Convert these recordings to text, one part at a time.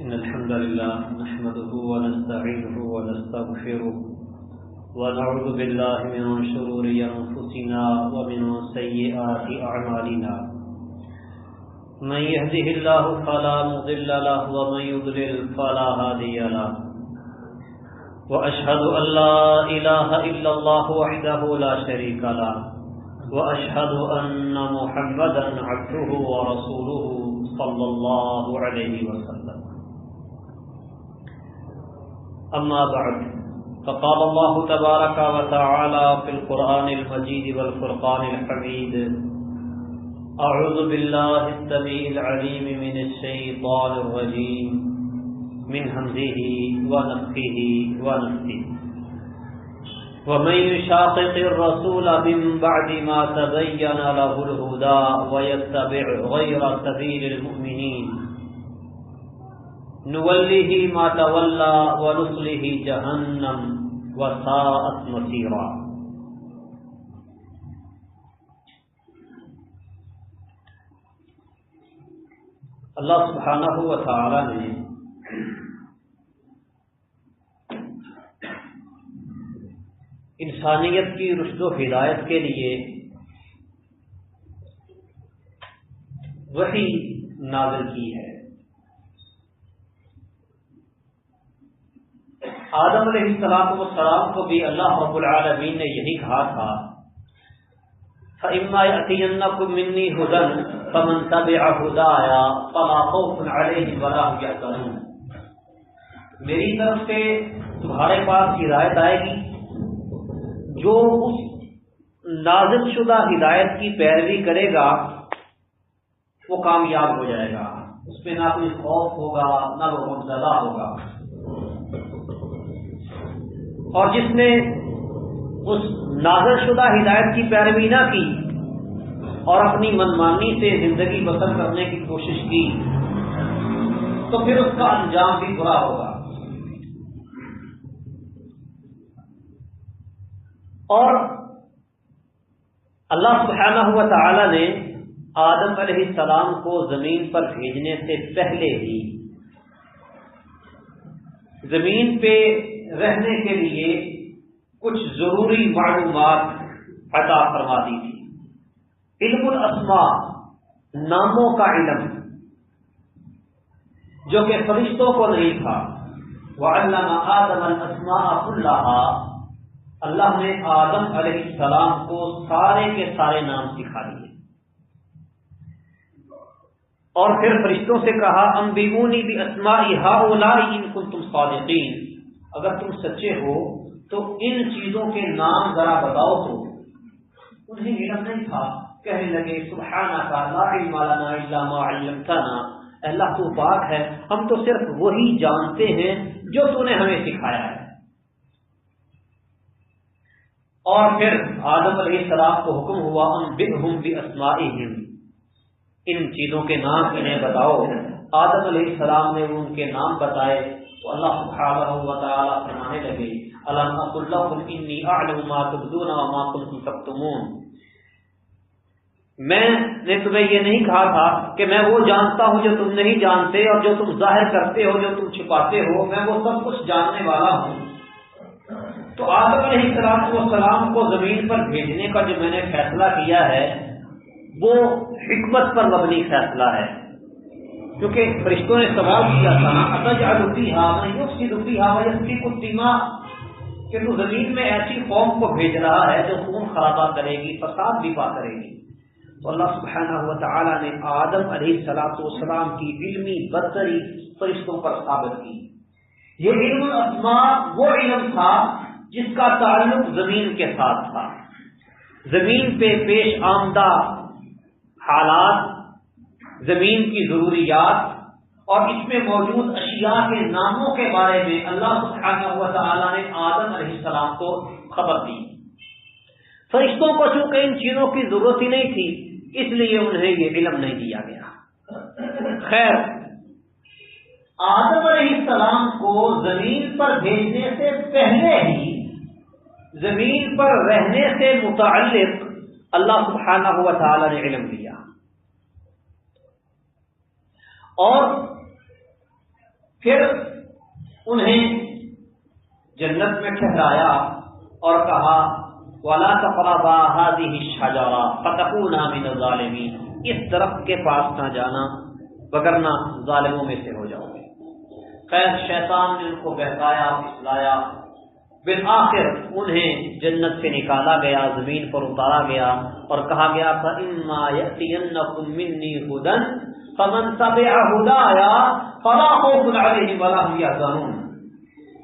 إن الحمد لله نحمده ونستعينه ونستغفره ونعوذ بالله من شرور أنفسنا ومن سيئات أعمالنا من يهده الله فلا مضل له ومن يضلل فلا هادي له وأشهد أن لا إله إلا الله وحده لا شريك له وأشهد أن محمدا عبده ورسوله صلى الله عليه وسلم أما بعد فقال الله تبارك وتعالى في القرآن المجيد والفرقان الحميد أعوذ بالله السميع العليم من الشيطان الرجيم من همزه ونفخه ونفثه ومن يشاقق الرسول من بعد ما تبين له الهدى ويتبع غير سبيل المؤمنين نوله ما تولى ونصله جهنم وساءت مصيرا۔ اللہ سبحانہ و تعالی نے انسانیت کی رشد و ہدایت کے لیے وحی نازل کی ہے۔ آدم علیہ السلام کو بھی اللہ رب العالمین نے یہی کہا تھا فَإِمَّا يَأْتِيَنَّكُم مِّنِّي هُدًى فَمَن تَبِعَ هُدَايَ فَلَا خَوْفٌ عَلَيْهِمْ وَلَا هُمْ يَحْزَنُونَ، میری طرف سے تمہارے پاس ہدایت آئے گی، جو اس نازل شدہ ہدایت کی پیروی کرے گا وہ کامیاب ہو جائے گا، اس پہ نہ کوئی خوف ہوگا نہ وہ غمزدہ ہوگا، اور جس نے اس نازل شدہ ہدایت کی پیروی نہ کی اور اپنی منمانی سے زندگی بسر کرنے کی کوشش کی تو پھر اس کا انجام بھی برا ہوگا۔ اور اللہ سبحانہ و تعالی نے آدم علیہ السلام کو زمین پر بھیجنے سے پہلے ہی زمین پہ رہنے کے لیے کچھ ضروری معلومات عطا فرما دی تھی۔ علم الاسماء، ناموں کا علم، جو کہ فرشتوں کو نہیں تھا۔ وعلم آدم الاسماء كلها، اللہ نے آدم علیہ السلام کو سارے کے سارے نام سکھا دیے، اور پھر فرشتوں سے کہا انبئونی باسماء هؤلاء ان کنتم صادقین، اگر تم سچے ہو تو ان چیزوں کے نام ذرا بتاؤ۔ تو انہیں علم نہیں تھا، کہنے لگے سبحانک لا علم لنا الا ما علمتنا، اللہ تو پاک ہے، ہم تو صرف وہی جانتے ہیں جو تو نے ہمیں سکھایا ہے۔ اور پھر آدم علیہ السلام کو حکم ہوا انبئہم باسمائہم، ان چیزوں کے نام انہیں بتاؤ۔ آدم علیہ السلام نے ان کے نام بتائے تو اللہ سبحانہ و تعالی فرمانے لگے الم اقل لکم انی اعلم ما تبدون وما کنتم تکتمون، میں نے تمہیں یہ نہیں کہا تھا کہ میں وہ جانتا ہوں جو تم نہیں جانتے، اور جو تم ظاہر کرتے ہو جو تم چھپاتے ہو، میں وہ سب کچھ جاننے والا ہوں۔ تو آدم علیہ السلام کو زمین پر بھیجنے کا جو میں نے فیصلہ کیا ہے وہ حکمت پر مبنی فیصلہ ہے، کیونکہ فرشتوں نے سوال کیا تھا اتجعل فیہا من یفسد فیہا ویسفک الدماء، کہ تو زمین میں ایسی قوم کو بھیج رہا ہے جو خون خرابہ کرے گی، فساد بھی پا کرے گی۔ تو اللہ سبحانہ و تعالی نے آدم علیہ السلام کی علمی برتری فرشتوں پر ثابت کی۔ یہ علم الاسماء وہ علم تھا جس کا تعلق زمین کے ساتھ تھا، زمین پہ پیش آمدہ حالات، زمین کی ضروریات اور اس میں موجود اشیاء کے ناموں کے بارے میں اللہ سبحانہ و تعالی نے آدم علیہ السلام کو خبر دی۔ فرشتوں کو چونکہ ان چیزوں کی ضرورت ہی نہیں تھی، اس لیے انہیں یہ علم نہیں دیا گیا۔ خیر، آدم علیہ السلام کو زمین پر بھیجنے سے پہلے ہی زمین پر رہنے سے متعلق اللہ سبحانہ و تعالی نے علم دیا، اور پھر انہیں جنت میں ٹھہرایا اور کہا وَلَا تَقْرَبَا هَٰذِهِ الشَّجَرَةَ فَتَكُونَا مِنَ الظَّالِمِينَ، اس درخت کے پاس نہ جانا وگرنہ ظالموں میں سے ہو جاؤ گے۔ خیر شیطان نے ان کو بہکایا پھسلایا، بالآخر انہیں جنت سے نکالا گیا، زمین پر اتارا گیا اور کہا گیا فَإِمَّا يَأْتِيَنَّكُم مِّنِّي هُدًى فَمَن تَبِعَ هُدَايَ فَلَا خَوْفٌ عَلَيْهِمْ وَلَا هُمْ يَحْزَنُونَ،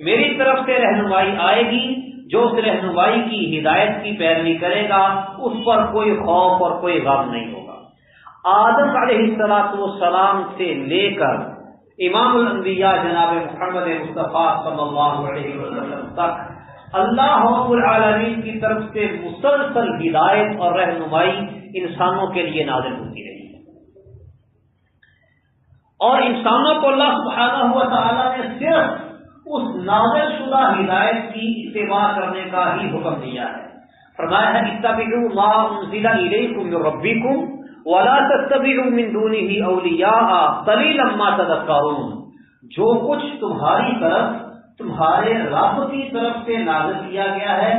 میری طرف سے رہنمائی آئے گی، جو اس رہنمائی کی ہدایت کی پیروی کرے گا اس پر کوئی خوف اور کوئی غم نہیں ہوگا۔ آدم علیہ السلام سے لے کر امام الانبیاء جناب محمد مصطفیٰ صلی اللہ علیہ وسلم تک اللہ رب العالمین کی طرف سے مسلسل ہدایت اور رہنمائی انسانوں کے لیے نازل ہوتی رہی ہے، اور انسانوں کو اللہ سبحانہ و تعالیٰ نے صرف اس نازل شدہ ہدایت کی اتباع کرنے کا ہی حکم دیا ہے۔ فرمایا ہے اتبعوا ما انزل الیکم من ربکم ولا تتبعوا من دونه اولیاء قلیلا ما تذکرون، جو کچھ تمہاری طرف تمہارے رب کی طرف سے نازل کیا گیا ہے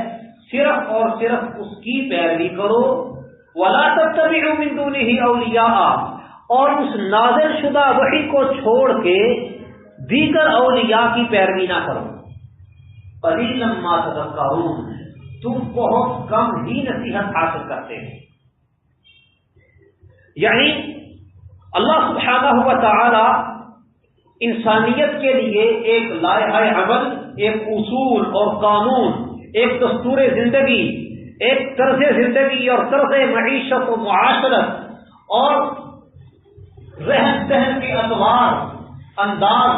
صرف اور صرف اس کی پیروی کرو، ولا تتبعوا من دونه اولیاء، اور اس نازل شدہ وحی کو چھوڑ کے دیگر اولیاء کی پیروی نہ کرو، قلیلا ما تذکرون، تم بہت کم ہی نصیحت حاصل کرتے ہیں۔ یعنی اللہ سبحانہ و تعالی انسانیت کے لیے ایک لائحہ عمل، ایک اصول اور قانون، ایک دستور زندگی، ایک طرز زندگی اور طرز معیشت و معاشرت اور رہن سہن کے اطوار، انداز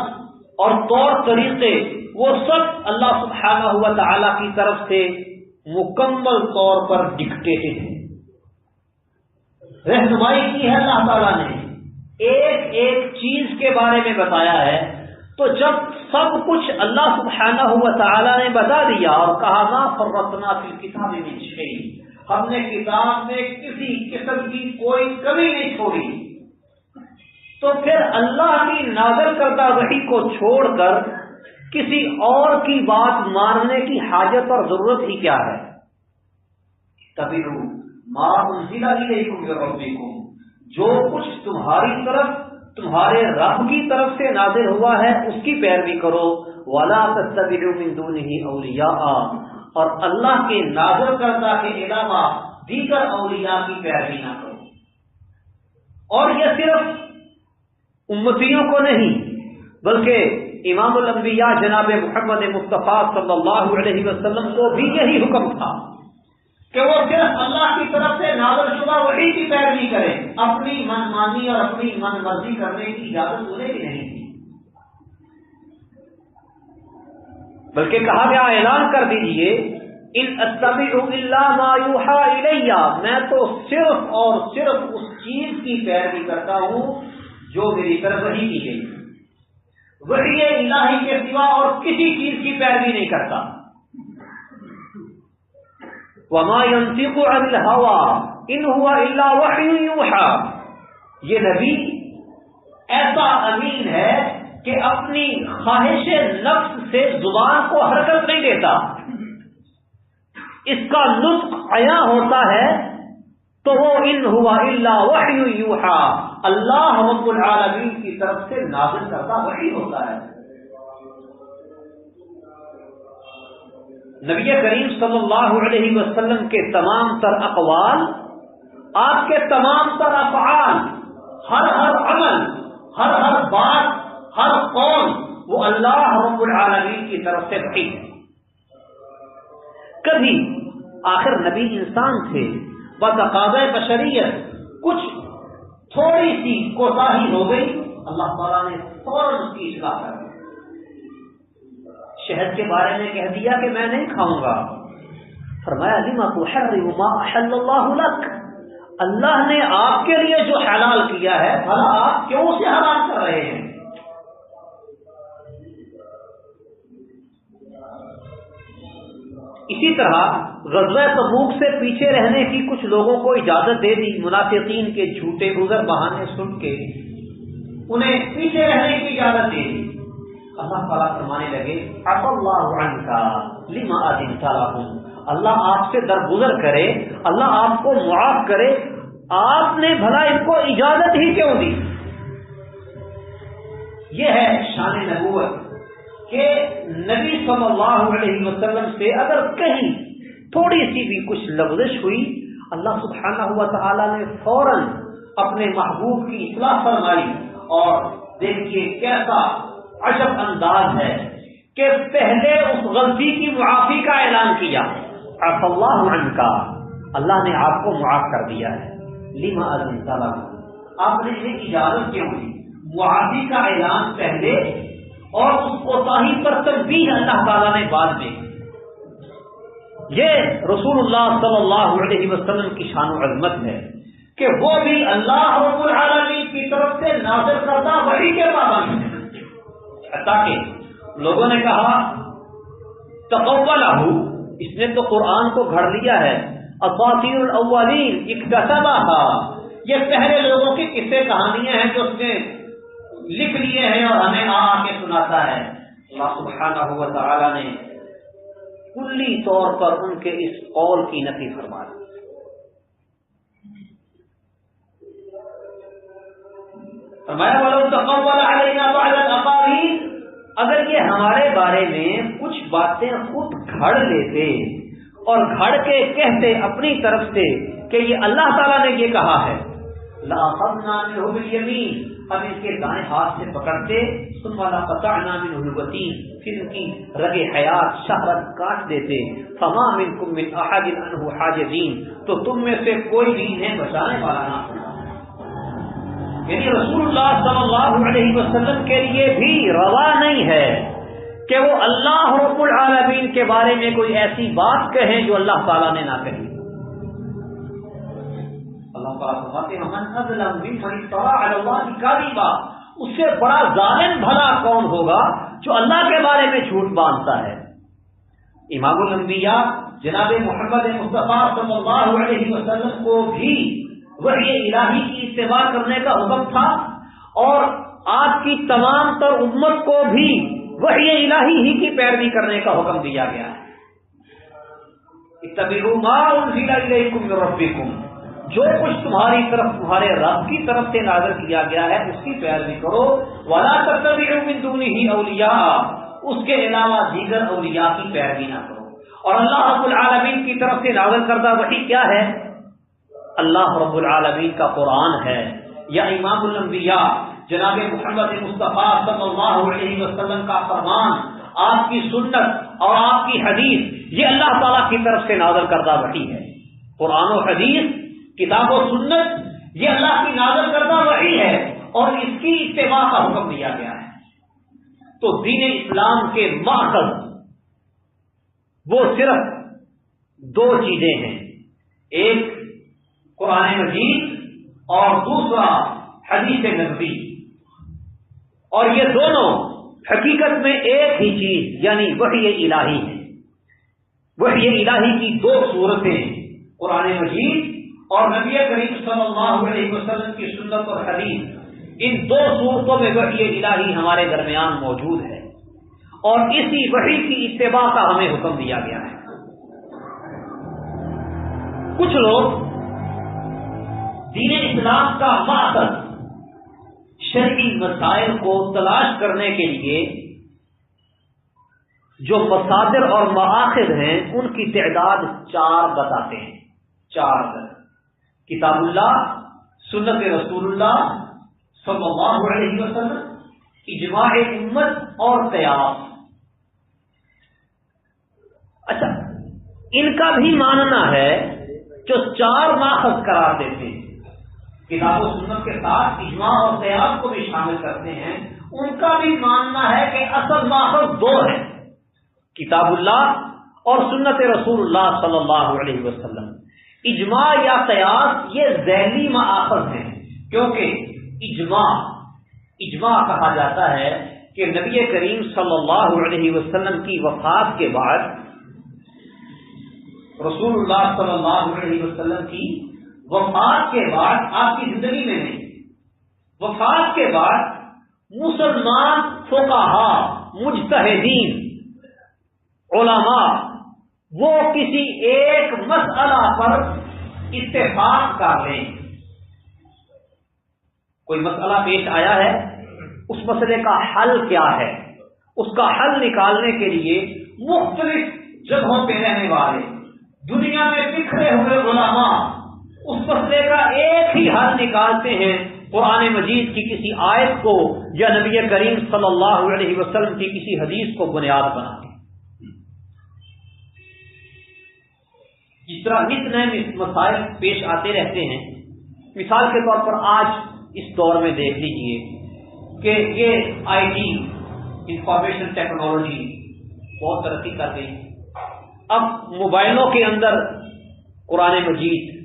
اور طور طریقے، وہ سب اللہ سبحانہ و تعالی کی طرف سے مکمل طور پر ڈکٹیٹڈ ہے، رہنمائی کی ہے اللہ تعالیٰ نے، ایک ایک چیز کے بارے میں بتایا ہے۔ تو جب سب کچھ اللہ سبحانہ و تعالیٰ نے بتا دیا اور کہا ما فرطنا فی الکتاب من شیء، ہم نے کتاب میں کسی قسم کی کوئی کمی نہیں چھوڑی، تو پھر اللہ کی نازل کردہ وحی کو چھوڑ کر کسی اور کی بات ماننے کی حاجت اور ضرورت ہی کیا ہے؟ تبعوا ما انزل الیکم من ربکم، جو کچھ تمہاری طرف تمہارے رب کی طرف سے نازل ہوا ہے اس کی پیروی کرو، ولا تتبعوا من دونه اولیاء، اور اللہ کے نازل کردہ کے علاوہ دیگر اولیاء کی پیروی نہ کرو۔ اور یہ صرف امتیوں کو نہیں بلکہ امام الانبیاء جناب محمد مصطفیٰ صلی اللہ علیہ وسلم کو بھی یہی حکم تھا کہ وہ صرف اللہ کی طرف سے نازل شدہ وحی کی پیروی کریں، اپنی من مانی اور اپنی من مرضی کرنے کی اجازت انہیں بھی نہیں تھی، بلکہ کہا گیا اعلان کر دیجئے ان اتبع الا ما یوحى الی، میں تو صرف اور صرف اس چیز کی پیروی کرتا ہوں جو میری طرف وحی کی گئی، وحی الہی کے سوا اور کسی چیز کی پیروی نہیں کرتا۔ وما ينطق عن الهوى ان هو الا وحی یوحى، یہ نبی ایسا امین ہے کہ اپنی خواہش نفس سے زبان کو حرکت نہیں دیتا، اس کا نطق عیاں ہوتا ہے تو وہ ان ہوا الا وحی یوحى، اللہ رب العالمین کی طرف سے نازل کردہ وحی ہوتا ہے۔ نبی کریم صلی اللہ علیہ وسلم کے تمام تر اقوال، آپ کے تمام تر افعال، ہر عمل، ہر بات، ہر قول، وہ اللہ رب العالمین کی طرف سے وحی ہے۔ کبھی آخر نبی انسان تھے، بتقاضۂ بشریت کچھ تھوڑی سی کوتاہی ہو گئی، اللہ تعالیٰ نے فوراً اس کی اصلاح کر دی۔ شہد کے بارے میں کہہ دیا کہ میں نہیں کھاؤں گا، فرمایا لما تحرم ما احل اللہ لک، اللہ نے آپ کے لیے جو حلال کیا ہے بھلا آپ کیوں اسے حرام کر رہے ہیں؟ اسی طرح غزوہ تبوک سے پیچھے رہنے کی کچھ لوگوں کو اجازت دے دی، منافقین کے جھوٹے عذر بہانے سن کے انہیں پیچھے رہنے کی اجازت دے دی، اللہ تعالیٰ فرمانے لگے عفا اللہ عنکا لما اذنت لہم، اللہ آپ سے درگزر کرے، اللہ آپ کو معاف کرے، آپ نے بھلا ان کو اجازت ہی کیوں دی؟ یہ ہے شان نبوت کہ نبی صلی اللہ علیہ وسلم سے اگر کہیں تھوڑی سی بھی کچھ لغزش ہوئی، اللہ سبحانہ و تعالیٰ نے فوراً اپنے محبوب کی اصلاح فرمائی. اور دیکھیے کیسا عجب انداز ہے کہ پہلے اس غلطی کی معافی کا اعلان کیا، عفا اللہ عنکا، اللہ نے آپ کو معاف کر دیا ہے، لما اذنت لہم، آپ نے انہیں اجازت کیوں دی؟ معافی کا اعلان پہلے اور اس کوتاہی پر تنبیہ اللہ تعالیٰ نے بعد میں. یہ رسول اللہ صلی اللہ علیہ وسلم کی شان و عظمت ہے کہ وہ بھی اللہ رب العالمین کی طرف سے نازل کردہ وحی کے پابند ہیں. تاکہ لوگوں نے کہا تقولہ، اس نے تو قرآن کو گھڑ لیا ہے، اساطیر الاولین اکتسبھا، یہ پہلے لوگوں کی قصے کہانیاں ہیں جو اس نے لکھ لیے ہیں اور ہمیں آ کے سناتا ہے. اللہ سبحانہ و تعالی نے کلی طور پر ان کے اس قول کی نفی فرما دی. فرمایا وَلَوْ تَقَوَّلَ عَلَيْنَا بَعْضَ الْأَقَاوِيلِ، اگر یہ ہمارے بارے میں کچھ باتیں خود گھڑ لیتے اور گھڑ کے کہتے اپنی طرف سے کہ یہ اللہ تعالیٰ نے یہ کہا ہے، لَأَخَذْنَا مِنْهُ بِالْيَمِينِ، ہم اس کے دائیں ہاتھ سے پکڑتے، ثم لقطعنا منه الوتين، پھر ان کی رگ حیات شہرت کاٹ دیتے، فما منکم من احد عنه حاجزین، تو تم میں سے کوئی بھی انہیں بچانے والا نہ ہوگا. یعنی رسول اللہ صلی اللہ علیہ وسلم کے لیے بھی روا نہیں ہے کہ وہ اللہ رب العالمین کے بارے میں کوئی ایسی بات کہیں جو اللہ تعالیٰ نے نہ کہی. اللہ تعالیٰ فرماتے ہیں من اظلم ممن افترى علی اللہ کذبا، اس سے بڑا ظالم بھلا کون ہوگا جو اللہ کے بارے میں جھوٹ باندھتا ہے. امام الانبیاء جناب محمد مصطفیٰ صلی اللہ علیہ وسلم کو بھی وحی الہی کی اتباع کرنے کا حکم تھا، اور آپ کی تمام تر امت کو بھی وحی الہی ہی کی پیروی کرنے کا حکم دیا گیا ہے. اتبعوا ما انزل الیکم من ربکم، جو کچھ تمہاری طرف تمہارے رب کی طرف سے نازل کیا گیا ہے اس کی پیروی کرو. ولا تتبعوا من دونه اولیاء، اس کے علاوہ دیگر اولیاء کی پیروی نہ کرو. اور اللہ رب العالمین کی طرف سے نازل کردہ وحی کیا ہے؟ اللہ رب العالمین کا قرآن ہے، یا امام الانبیاء جناب محمد مصطفیٰ صلی اللہ علیہ وسلم کا فرمان، آپ کی سنت اور آپ کی حدیث، یہ اللہ تعالیٰ کی طرف سے نازل کردہ وحی ہے. قرآن و حدیث، کتاب و سنت، یہ اللہ کی نازل کردہ وحی ہے اور اس کی اتباع کا حکم دیا گیا ہے. تو دین اسلام کے ماخذ وہ صرف دو چیزیں ہیں، ایک قرآن مجید اور دوسرا حدیث نبوی، اور یہ دونوں حقیقت میں ایک ہی چیز یعنی وحی الہی ہے. وحی الہی کی دو صورتیں، قرآن مجید اور نبی کریم صلی اللہ علیہ وسلم کی سنت اور حدیث، ان دو صورتوں میں وحی الہی ہمارے درمیان موجود ہے، اور اسی وحی کی اتباع کا ہمیں حکم دیا گیا ہے. کچھ لوگ دین اسلام کا مقصد شرعی مسائل کو تلاش کرنے کے لیے جو مصادر اور مآخذ ہیں ان کی تعداد 4 بتاتے ہیں. 4: کتاب اللہ، سنت رسول اللہ صلی اللہ علیہ وسلم، اجماع امت اور قیاس. اچھا، ان کا بھی ماننا ہے جو 4 ماخذ قرار دیتے ہیں، کتاب و سنت کے ساتھ اجماع اور قیاس کو بھی شامل کرتے ہیں، ان کا بھی ماننا ہے کہ اصل ماخذ 2 ہیں، کتاب اللہ اور سنت رسول اللہ صلی اللہ علیہ وسلم. اجماع یا قیاس یہ ذیلی مآخذ ہیں، کیونکہ اجماع کہا جاتا ہے کہ نبی کریم صلی اللہ علیہ وسلم کی وفات کے بعد، رسول اللہ صلی اللہ علیہ وسلم کی وفات کے بعد، آپ کی زندگی میں نہیں، وفات کے بعد مسلمان فقہا مجتہدین علماء وہ کسی ایک مسئلہ پر اتفاق کر لیں. کوئی مسئلہ پیش آیا ہے، اس مسئلے کا حل کیا ہے، اس کا حل نکالنے کے لیے مختلف جگہوں پہ رہنے والے دنیا میں بکھرے ہوئے علماء اس مسئلے کا ایک ہی حل نکالتے ہیں قرآن مجید کی کسی آیت کو یا نبی کریم صلی اللہ علیہ وسلم کی کسی حدیث کو بنیاد بنا کے. جس طرح نت نئے مسائل پیش آتے رہتے ہیں، مثال کے طور پر آج اس دور میں دیکھ لیجئے کہ یہ آئی ٹی انفارمیشن ٹیکنالوجی بہت ترقی کر گئی. اب موبائلوں کے اندر قرآن مجید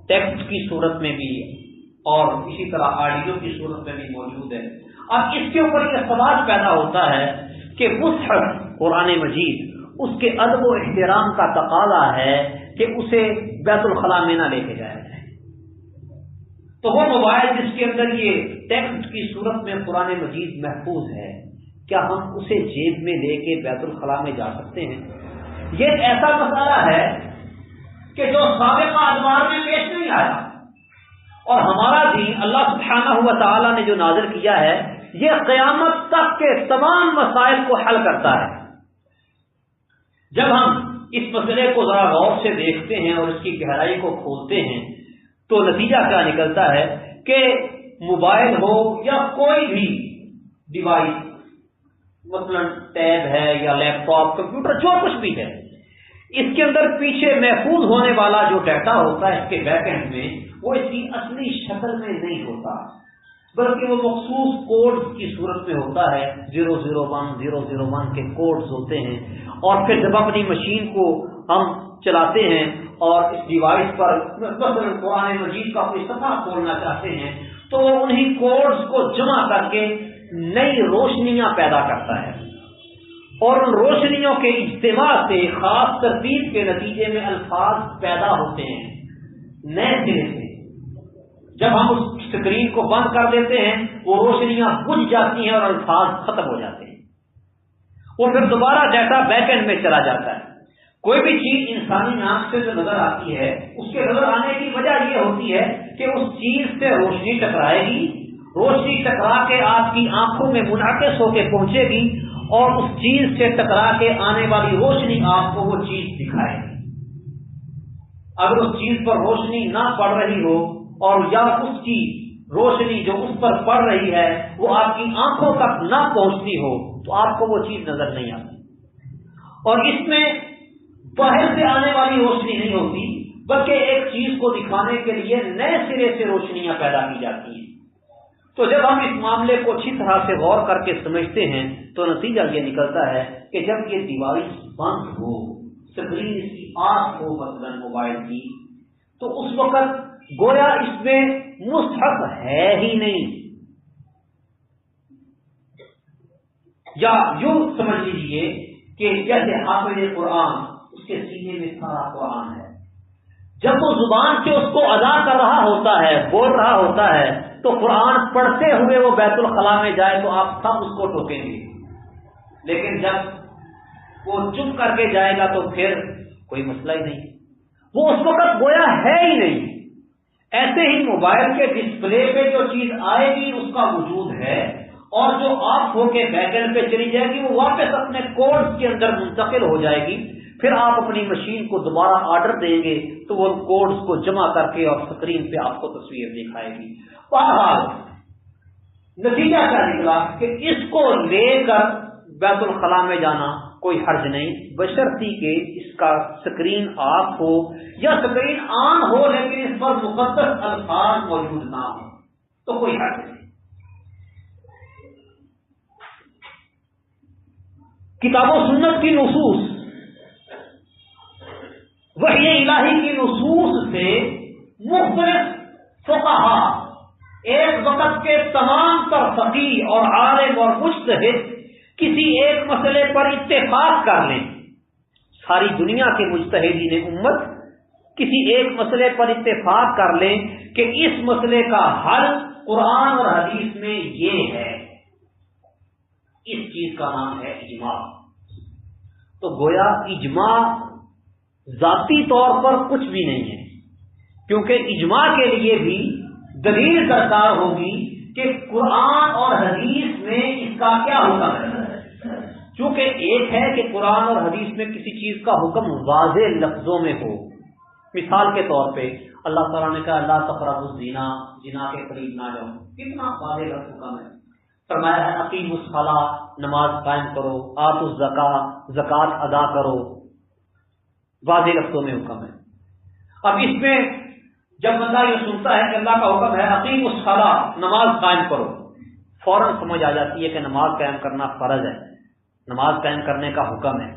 ٹیکسٹ کی صورت میں بھی اور اسی طرح آڈیو کی صورت میں بھی موجود ہے. اب اس کے اوپر یہ سوال پیدا ہوتا ہے کہ مصحف قرآن مجید اس کے ادب و احترام کا تقاضا ہے کہ اسے بیت الخلاء میں نہ لے کے جایا جائے. تو وہ موبائل جس کے اندر یہ ٹیکسٹ کی صورت میں قرآن مجید محفوظ ہے، کیا ہم اسے جیب میں لے کے بیت الخلاء میں جا سکتے ہیں؟ یہ ایک ایسا مسئلہ ہے کہ جو سابقہ ادوار میں پیش نہیں آیا، اور ہمارا دین اللہ سبحانہ و تعالیٰ نے جو نازل کیا ہے یہ قیامت تک کے تمام مسائل کو حل کرتا ہے. جب ہم اس مسئلے کو ذرا غور سے دیکھتے ہیں اور اس کی گہرائی کو کھولتے ہیں تو نتیجہ کیا نکلتا ہے کہ موبائل ہو یا کوئی بھی ڈیوائس، مثلا ٹیب ہے یا لیپ ٹاپ، کمپیوٹر، جو کچھ بھی ہے، اس کے اندر پیچھے محفوظ ہونے والا جو ڈیٹا ہوتا ہے اس کے بیک اینڈ میں، وہ اس کی اصلی شکل میں نہیں ہوتا، بلکہ وہ مخصوص کوڈ کی صورت میں ہوتا ہے. 001 001 کے کوڈز ہوتے ہیں. اور پھر جب اپنی مشین کو ہم چلاتے ہیں اور اس ڈیوائس پر مثلا قرآن مجید کا کوئی صفحہ کھولنا چاہتے ہیں تو وہ انہی کوڈز کو جمع کر کے نئی روشنیاں پیدا کرتا ہے، اور ان روشنیوں کے اجتماع سے خاص ترتیب کے نتیجے میں الفاظ پیدا ہوتے ہیں نئے سرے سے. جب ہم اس اسکرین کو بند کر دیتے ہیں وہ روشنیاں بجھ جاتی ہیں اور الفاظ ختم ہو جاتے ہیں، اور پھر دوبارہ ڈیٹا بیک اینڈ میں چلا جاتا ہے. کوئی بھی چیز انسانی ناک سے جو نظر آتی ہے اس کے نظر آنے کی وجہ یہ ہوتی ہے کہ اس چیز سے روشنی ٹکرائے گی، روشنی ٹکرا کے آپ کی آنکھوں میں منعکس ہو کے پہنچے گی، اور اس چیز سے ٹکرا کے آنے والی روشنی آپ کو وہ چیز دکھائے گی. اگر اس چیز پر روشنی نہ پڑ رہی ہو اور یا اس کی روشنی جو اس پر پڑ رہی ہے وہ آپ کی آنکھوں تک نہ پہنچتی ہو تو آپ کو وہ چیز نظر نہیں آتی. اور اس میں باہر سے آنے والی روشنی نہیں ہوتی، بلکہ ایک چیز کو دکھانے کے لیے نئے سرے سے روشنیاں پیدا کی جاتی ہیں. تو جب ہم اس معاملے کو اچھی طرح سے غور کر کے سمجھتے ہیں تو نتیجہ یہ نکلتا ہے کہ جب یہ ڈیوائس بند ہو، اسکرین اس کی آف ہو مثلا موبائل کی، تو اس وقت گویا اس میں مصحف ہے ہی نہیں. یا یوں سمجھ لیجیے کہ جیسے حافظ قرآن اس کے سینے میں سارا قرآن ہے، جب وہ زبان سے اس کو ادا کر رہا ہوتا ہے، بول رہا ہوتا ہے، تو قرآن پڑھتے ہوئے وہ بیت الخلاء میں جائے تو آپ سب اس کو ٹوکیں گے. لیکن جب وہ چپ کر کے جائے گا تو پھر کوئی مسئلہ ہی نہیں، وہ اس وقت گویا ہے ہی نہیں. ایسے ہی موبائل کے ڈسپلے پہ جو چیز آئے گی اس کا وجود ہے، اور جو آف ہو کے بیک اینڈ پہ چلی جائے گی وہ واپس اپنے کوڈ کے اندر منتقل ہو جائے گی. پھر آپ اپنی مشین کو دوبارہ آرڈر دیں گے تو وہ کوڈز کو جمع کر کے اور اسکرین پہ آپ کو تصویر دکھائے گی. بہرحال نتیجہ کیا نکلا کہ اس کو لے کر بیت الخلاء میں جانا کوئی حرج نہیں، بشرطی کہ اس کا اسکرین آف ہو یا اسکرین آن ہو لیکن اس پر مقدس الفاظ موجود نہ ہو تو کوئی حرج نہیں. کتاب و سنت کی نصوص، وحی الہی کی نصوص سے مختلف فقہا، ایک وقت کے تمام تر فقیہ اور عالم اور مجتہد کسی ایک مسئلے پر اتفاق کر لیں. ساری دنیا کے مجتہدین امت کسی ایک مسئلے پر اتفاق کر لیں کہ اس مسئلے کا حل قرآن اور حدیث میں یہ ہے، اس چیز کا نام ہے اجماع۔ تو گویا اجماع ذاتی طور پر کچھ بھی نہیں ہے، کیونکہ اجماع کے لیے بھی دلیل درکار ہوگی کہ قرآن اور حدیث میں اس کا کیا حکم ہے۔ چونکہ ایک ہے کہ قرآن اور حدیث میں کسی چیز کا حکم واضح لفظوں میں ہو، مثال کے طور پہ اللہ تعالیٰ نے کہا لا تقربوا الزنا، زنا کے قریب نہ جاؤ، کتنا واضح لفظ حکم ہے۔ فرمایا ہے اقیموا الصلاۃ، نماز قائم کرو، آتوا الزکاۃ، زکوٰۃ ادا کرو، واضح لفظوں میں حکم ہے۔ اب اس میں جب بندہ یہ سنتا ہے کہ اللہ کا حکم ہے اقیموا الصلاۃ، نماز قائم کرو، فوراً سمجھ آ جاتی ہے کہ نماز قائم کرنا فرض ہے، نماز قائم کرنے کا حکم ہے۔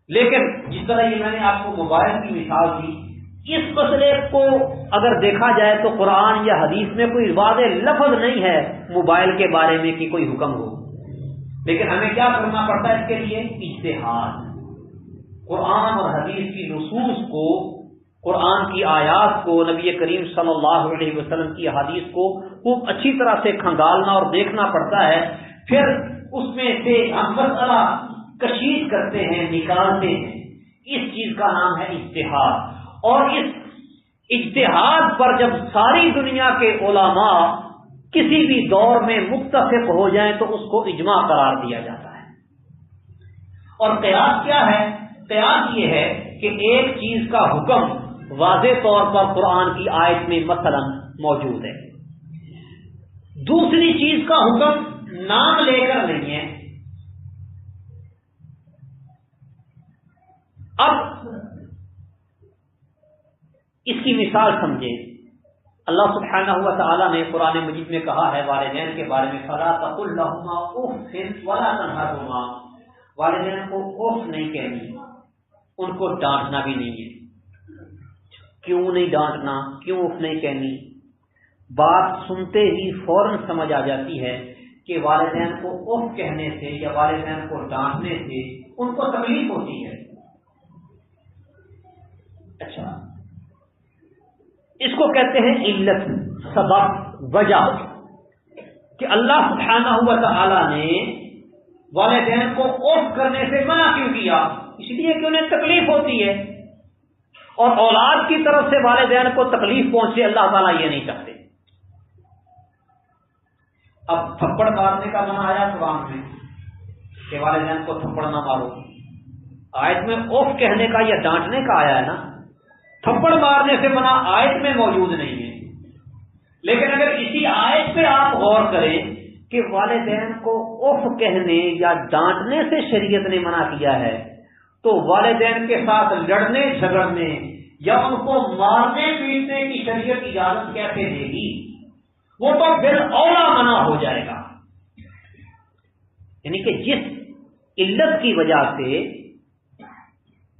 لیکن جس طرح یہ میں نے آپ کو موبائل کی مثال دی، اس مسئلے کو اگر دیکھا جائے تو قرآن یا حدیث میں کوئی واضح لفظ نہیں ہے موبائل کے بارے میں کہ کوئی حکم ہو، لیکن ہمیں کیا کرنا پڑتا ہے اس کے لیے؟ اجتہاد۔ قرآن اور حدیث کی نصوص کو، قرآن کی آیات کو، نبی کریم صلی اللہ علیہ وسلم کی احادیث کو خوب اچھی طرح سے کھنگالنا اور دیکھنا پڑتا ہے، پھر اس میں سے ہم مسئلہ کشید کرتے ہیں، نکالتے ہیں۔ اس چیز کا نام ہے اجتہاد۔ اور اس اجتہاد پر جب ساری دنیا کے علماء کسی بھی دور میں متفق ہو جائیں تو اس کو اجماع قرار دیا جاتا ہے۔ اور قیاس کیا ہے؟ قیاس یہ ہے کہ ایک چیز کا حکم واضح طور پر قرآن کی آیت میں مثلا موجود ہے، دوسری چیز کا حکم نام لے کر نہیں ہے۔ اب اس کی مثال سمجھیں، اللہ سبحانہ و تعالیٰ نے قرآن مجید میں کہا ہے والدین کے بارے میں فَلَا تَقُل لَّهُمَا أُفٍّ وَلَا تَنْهَرْهُمَا، والدین کو اف نہیں کہنی، ان کو ڈانٹنا بھی نہیں ہے۔ کیوں نہیں ڈانٹنا، کیوں اف نہیں کہنی؟ بات سنتے ہی فوراً سمجھ آ جاتی ہے کہ والدین کو اف کہنے سے یا والدین کو ڈانٹنے سے ان کو تکلیف ہوتی ہے۔ اچھا، اس کو کہتے ہیں علت، سبب، وجہ، کہ اللہ سبحانہ و تعالی نے والدین کو اوف کرنے سے منع کیوں کیا؟ اس لیے کہ انہیں تکلیف ہوتی ہے، اور اولاد کی طرف سے والدین کو تکلیف پہنچے اللہ تعالیٰ یہ نہیں چاہتے۔ اب تھپڑ مارنے کا منع آیا قرآن میں کہ والدین کو تھپڑ نہ مارو، آیت میں اوف کہنے کا یا ڈانٹنے کا آیا ہے نا، تھپڑ مارنے سے منع آیت میں موجود نہیں ہے۔ لیکن اگر اسی آیت پہ آپ غور کریں کہ والدین کو اف کہنے یا ڈانٹنے سے شریعت نے منع کیا ہے، تو والدین کے ساتھ لڑنے جھگڑنے یا ان کو مارنے پیٹنے کی شریعت اجازت کیسے دے گی؟ وہ تو بالاولیٰ منع ہو جائے گا۔ یعنی کہ جس علت کی وجہ سے،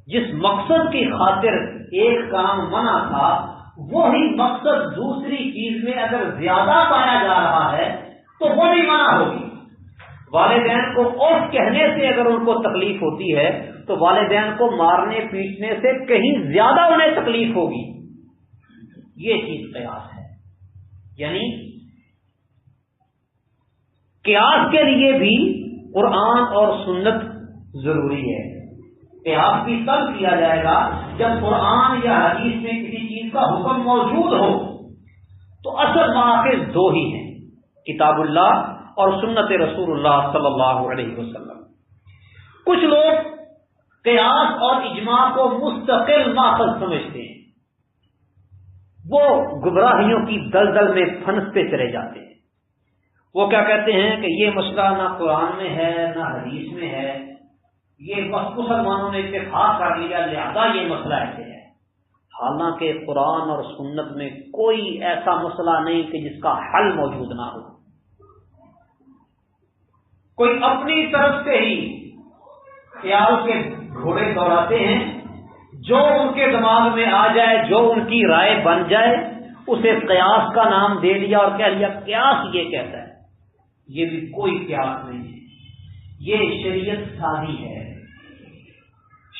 جس مقصد کی خاطر ایک کام منع تھا، وہی مقصد دوسری چیز میں اگر زیادہ پایا جا رہا ہے تو وہ بھی منع ہوگی۔ والدین کو اوف کہنے سے اگر ان کو تکلیف ہوتی ہے تو والدین کو مارنے پیٹنے سے کہیں زیادہ انہیں تکلیف ہوگی۔ یہ چیز قیاس ہے۔ یعنی قیاس کے لیے بھی قرآن اور سنت ضروری ہے۔ قیاس بھی تب کیا جائے گا جب قرآن یا حدیث میں کسی چیز کا حکم موجود ہو۔ تو اصل مآخذ دو ہی ہیں، کتاب اللہ اور سنت رسول اللہ صلی اللہ علیہ وسلم۔ کچھ لوگ قیاس اور اجماع کو مستقل ماخذ سمجھتے ہیں، وہ گمراہیوں کی دلدل میں پھنستے چلے جاتے ہیں۔ وہ کیا کہتے ہیں کہ یہ مسئلہ نہ قرآن میں ہے نہ حدیث میں ہے، یہ بس مسلمانوں نے اتفاق کر لیا لہذا یہ مسئلہ ایسے ہے۔ حالانکہ قرآن اور سنت میں کوئی ایسا مسئلہ نہیں کہ جس کا حل موجود نہ ہو۔ کوئی اپنی طرف سے ہی خیال کے گھوڑے دوڑاتے ہیں، جو ان کے دماغ میں آ جائے، جو ان کی رائے بن جائے، اسے قیاس کا نام دے دیا اور کہہ لیا قیاس یہ کہتا ہے۔ یہ بھی کوئی قیاس نہیں ہے، یہ شریعت سازی ہے،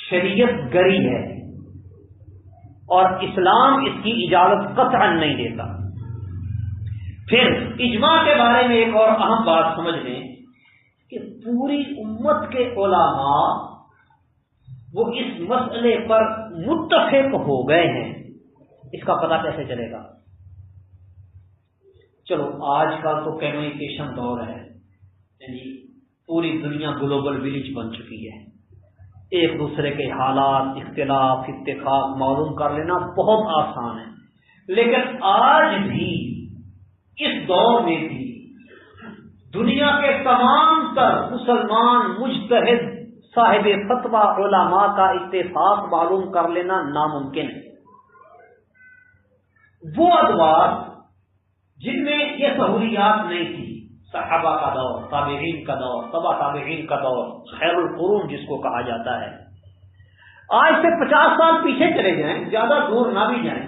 شریعت گری ہے، اور اسلام اس کی اجازت قطعاً نہیں دیتا۔ پھر اجماع کے بارے میں ایک اور اہم بات سمجھ لیں کہ پوری امت کے علماء وہ اس مسئلے پر متفق ہو گئے ہیں، اس کا پتہ کیسے چلے گا؟ چلو آج کا تو کمیونیکیشن دور ہے، یعنی پوری دنیا گلوبل ولیج بن چکی ہے، ایک دوسرے کے حالات، اختلاف، اتفاق معلوم کر لینا بہت آسان ہے، لیکن آج بھی اس دور میں بھی دنیا کے تمام تر مسلمان مجتہد صاحب فتویٰ علماء کا اتفاق معلوم کر لینا ناممکن ہے۔ وہ ادوار جن میں یہ سہولیات نہیں تھی، صحابہ کا دور، تابعین کا دور، تبع تابعین کا دور، خیر القرون جس کو کہا جاتا ہے، آج سے 50 سال پیچھے چلے جائیں، زیادہ دور نہ بھی جائیں،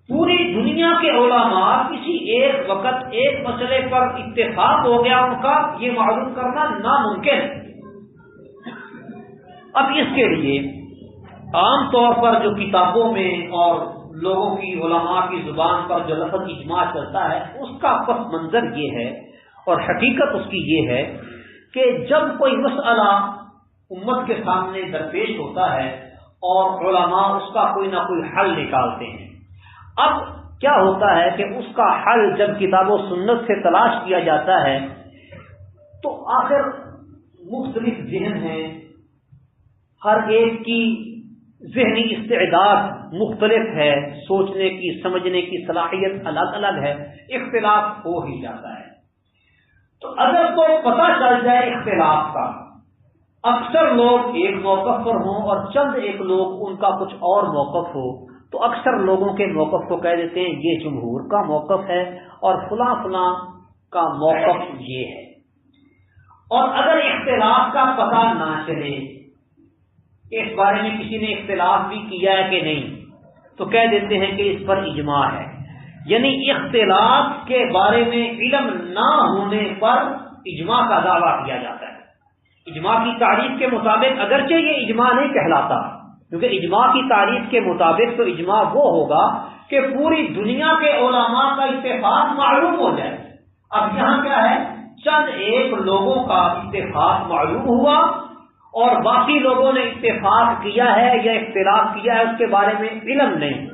پوری دنیا کے علماء کسی ایک وقت ایک مسئلے پر اتفاق ہو گیا ان کا، یہ معلوم کرنا ناممکن ہے۔ اب اس کے لیے عام طور پر جو کتابوں میں اور لوگوں کی علماء کی زبان پر جو لفظ اجماع چلتا ہے، اس کا پس منظر یہ ہے اور حقیقت اس کی یہ ہے کہ جب کوئی مسئلہ امت کے سامنے درپیش ہوتا ہے اور علماء اس کا کوئی نہ کوئی حل نکالتے ہیں، اب کیا ہوتا ہے کہ اس کا حل جب کتاب و سنت سے تلاش کیا جاتا ہے تو آخر مختلف ذہن ہیں، ہر ایک کی ذہنی استعداد مختلف ہے، سوچنے کی سمجھنے کی صلاحیت الگ الگ ہے، اختلاف ہو ہی جاتا ہے۔ تو اگر تو پتہ چل جائے اختلاف کا، اکثر لوگ ایک موقف پر ہوں اور چند ایک لوگ ان کا کچھ اور موقف ہو، تو اکثر لوگوں کے موقف کو کہہ دیتے ہیں یہ جمہور کا موقف ہے اور فلاں فلاں کا موقف یہ ہے۔ اور اگر اختلاف کا پتہ نہ چلے، اس بارے میں کسی نے اختلاف بھی کیا ہے کہ نہیں، تو کہہ دیتے ہیں کہ اس پر اجماع ہے، یعنی اختلاف کے بارے میں علم نہ ہونے پر اجماع کا دعویٰ کیا جاتا ہے۔ اجماع کی تعریف کے مطابق اگرچہ یہ اجماع نہیں کہلاتا، کیونکہ اجماع کی تعریف کے مطابق تو اجماع وہ ہوگا کہ پوری دنیا کے علماء کا اتفاق معلوم ہو جائے۔ اب یہاں کیا ہے، چند ایک لوگوں کا اتفاق معلوم ہوا اور باقی لوگوں نے اتفاق کیا ہے یا اختلاف کیا ہے اس کے بارے میں علم نہیں،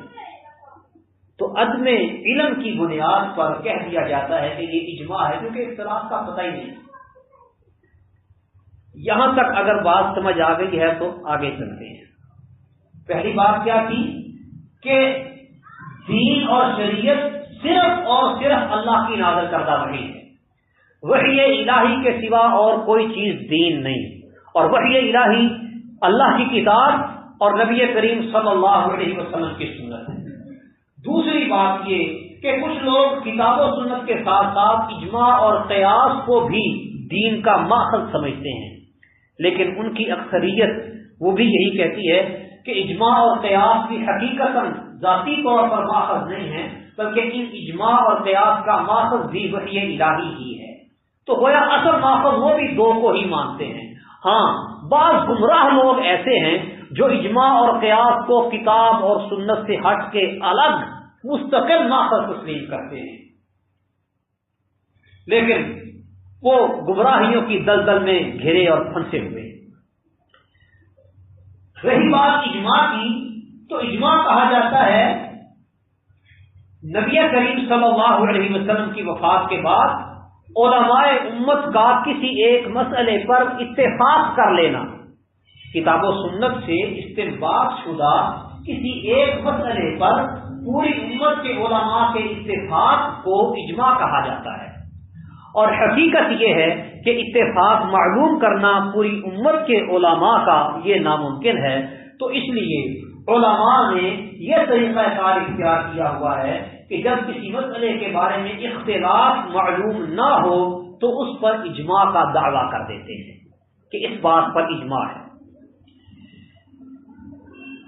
تو عدم علم کی بنیاد پر کہہ دیا جاتا ہے کہ یہ اجماع ہے، کیونکہ اختلاف کا پتہ ہی نہیں۔ یہاں تک اگر بات سمجھ آ گئی ہے تو آگے چلتے ہیں۔ پہلی بات کیا تھی کہ دین اور شریعت صرف اور صرف اللہ کی نازل کردہ وحی ہے، وحی الہی کے سوا اور کوئی چیز دین نہیں، اور وحی الہی اللہ کی کتاب اور نبی کریم صلی اللہ علیہ وسلم کی سنت ہے۔ دوسری بات یہ کہ کچھ لوگ کتاب و سنت کے ساتھ ساتھ اجماع اور قیاس کو بھی دین کا ماخذ سمجھتے ہیں، لیکن ان کی اکثریت وہ بھی یہی کہتی ہے کہ اجماع اور قیاس کی حقیقتاً ذاتی طور پر ماخذ نہیں ہے، بلکہ ان اجماع اور قیاس کا ماخذ بھی وحی الہی ہی ہے۔ تو گویا اصل ماخذ وہ بھی دو کو ہی مانتے ہیں۔ ہاں، بعض گمراہ لوگ ایسے ہیں جو اجماع اور قیاس کو کتاب اور سنت سے ہٹ کے الگ مستقل ماخذ تسلیم کرتے ہیں، لیکن وہ گمراہیوں کی دلدل میں گھرے اور پھنسے ہوئے۔ رہی بات اجماع کی، تو اجماع کہا جاتا ہے نبی کریم صلی اللہ علیہ وسلم کی وفات کے بعد علماء امت کا کسی ایک مسئلے پر اتفاق کر لینا، کتاب و سنت سے استنباط شدہ کسی ایک مسئلے پر پوری امت کے علماء کے اتفاق کو اجماع کہا جاتا ہے۔ اور حقیقت یہ ہے کہ اتفاق معلوم کرنا پوری امت کے علماء کا یہ ناممکن ہے، تو اس لیے علماء نے یہ طریقہ کار اختیار کیا ہوا ہے کہ جب کسی مسئلے کے بارے میں اختلاف معلوم نہ ہو تو اس پر اجماع کا دعویٰ کر دیتے ہیں کہ اس بات پر اجماع ہے۔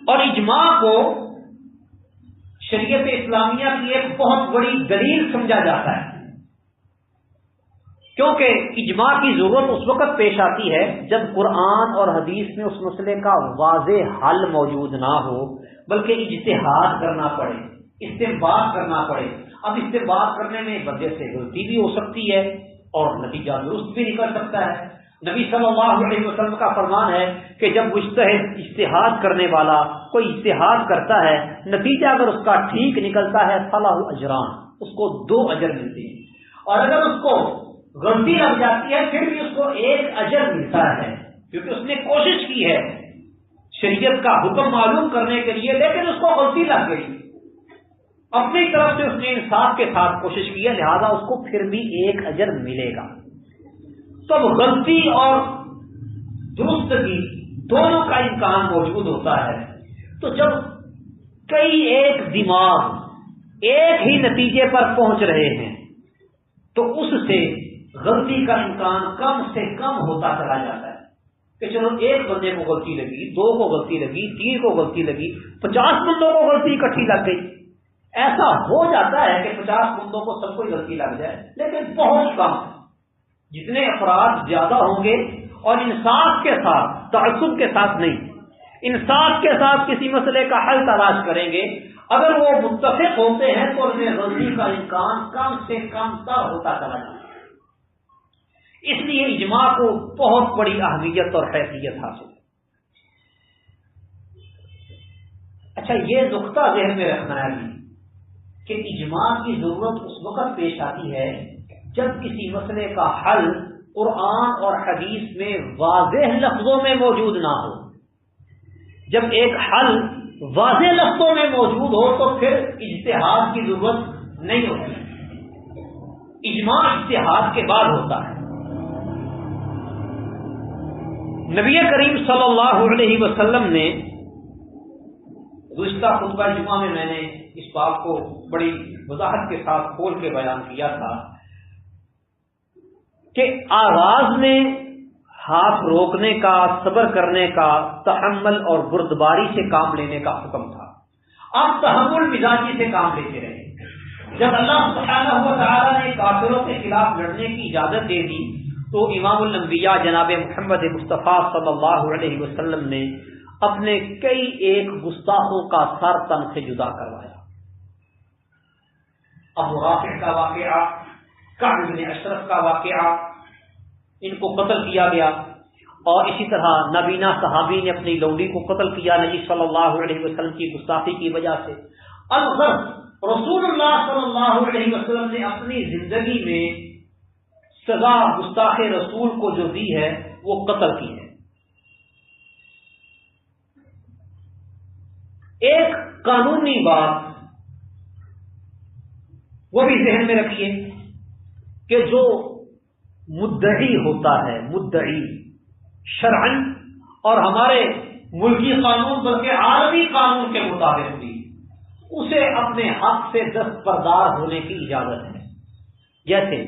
اور اجماع کو شریعت اسلامیہ کی ایک بہت بڑی دلیل سمجھا جاتا ہے، کیونکہ اجماع کی ضرورت اس وقت پیش آتی ہے جب قرآن اور حدیث میں اس مسئلے کا واضح حل موجود نہ ہو، بلکہ اجتہاد کرنا پڑے، استنباط کرنا پڑے۔ اب استنباط کرنے میں وجہ سے غلطی بھی ہو سکتی ہے، اور نتیجہ درست بھی نکل سکتا ہے۔ نبی صلی اللہ علیہ وسلم کا فرمان ہے کہ جب مجتہد اجتہاد کرنے والا کوئی اجتہاد کرتا ہے، نتیجہ اگر اس کا ٹھیک نکلتا ہے فلاح اجران، اس کو 2 اجر ملتے ہیں، اور اگر اس کو غلطی لگ جاتی ہے پھر بھی اس کو 1 اجر ملتا ہے، کیونکہ اس نے کوشش کی ہے شریعت کا حکم معلوم کرنے کے لیے، لیکن اس کو غلطی لگ گئی، اپنی طرف سے اس نے انصاف کے ساتھ کوشش کی ہے، لہذا اس کو پھر بھی 1 اجر ملے گا۔ تب غلطی اور درستگی دونوں کا امکان موجود ہوتا ہے۔ تو جب کئی ایک دماغ ایک ہی نتیجے پر پہنچ رہے ہیں تو اس سے غلطی کا امکان کم سے کم ہوتا چلا جاتا ہے کہ چلو ایک بندے کو غلطی لگی، 2 کو غلطی لگی، 3 کو غلطی لگی، 50 بندوں کو غلطی اکٹھی لگ گئی۔ ایسا ہو جاتا ہے کہ 50 بندوں کو سب کو غلطی لگ جائے، لیکن بہت کم۔ جتنے افراد زیادہ ہوں گے اور انصاف کے ساتھ، تعصب کے ساتھ نہیں، انصاف کے ساتھ کسی مسئلے کا حل تلاش کریں گے، اگر وہ متفق ہوتے ہیں تو انہیں غلطی کا امکان کم سے کم تر ہوتا چلا جاتا ہے۔ اس لیے اجماع کو بہت بڑی اہمیت اور حیثیت حاصل ہے۔ اچھا، یہ نقطہ ذہن میں رکھنا ہے کہ اجماع کی ضرورت اس وقت پیش آتی ہے جب کسی مسئلے کا حل قرآن اور حدیث میں واضح لفظوں میں موجود نہ ہو۔ جب ایک حل واضح لفظوں میں موجود ہو تو پھر اجتہاد کی ضرورت نہیں ہوتی، اجماع اجتہاد کے بعد ہوتا ہے۔ نبی کریم صلی اللہ علیہ وسلم نے گزشتہ خطبہ جمعہ میں نے اس بات کو بڑی وضاحت کے ساتھ کھول کے بیان کیا تھا کہ آغاز میں ہاتھ روکنے کا، صبر کرنے کا، تحمل اور بردباری سے کام لینے کا حکم تھا۔ آپ تحمل مزاجی سے کام لیتے رہے۔ جب اللہ سبحانہ و تعالیٰ نے کافروں کے خلاف لڑنے کی اجازت دے دی تو امام الانبیاء جناب محمد مصطفیٰ صلی اللہ علیہ وسلم نے اپنے کئی ایک گستاخوں کا سر تن سے جدا کروایا۔ ابو رافع کا واقعہ، کعب بن اشرف کا واقعہ، ان کو قتل کیا گیا، اور اسی طرح نبینا صحابی نے اپنی لونڈی کو قتل کیا نبی صلی اللہ علیہ وسلم کی گستاخی کی وجہ سے۔ الغرض رسول اللہ صلی اللہ علیہ وسلم نے اپنی زندگی میں سزا گستاخ رسول کو جو دی ہے وہ قتل کی ہے۔ ایک قانونی بات وہ بھی ذہن میں رکھیے کہ جو مدعی ہوتا ہے، مدعی شرعن اور ہمارے ملکی قانون بلکہ عالمی قانون کے مطابق بھی اسے اپنے حق سے دستبردار ہونے کی اجازت ہے۔ جیسے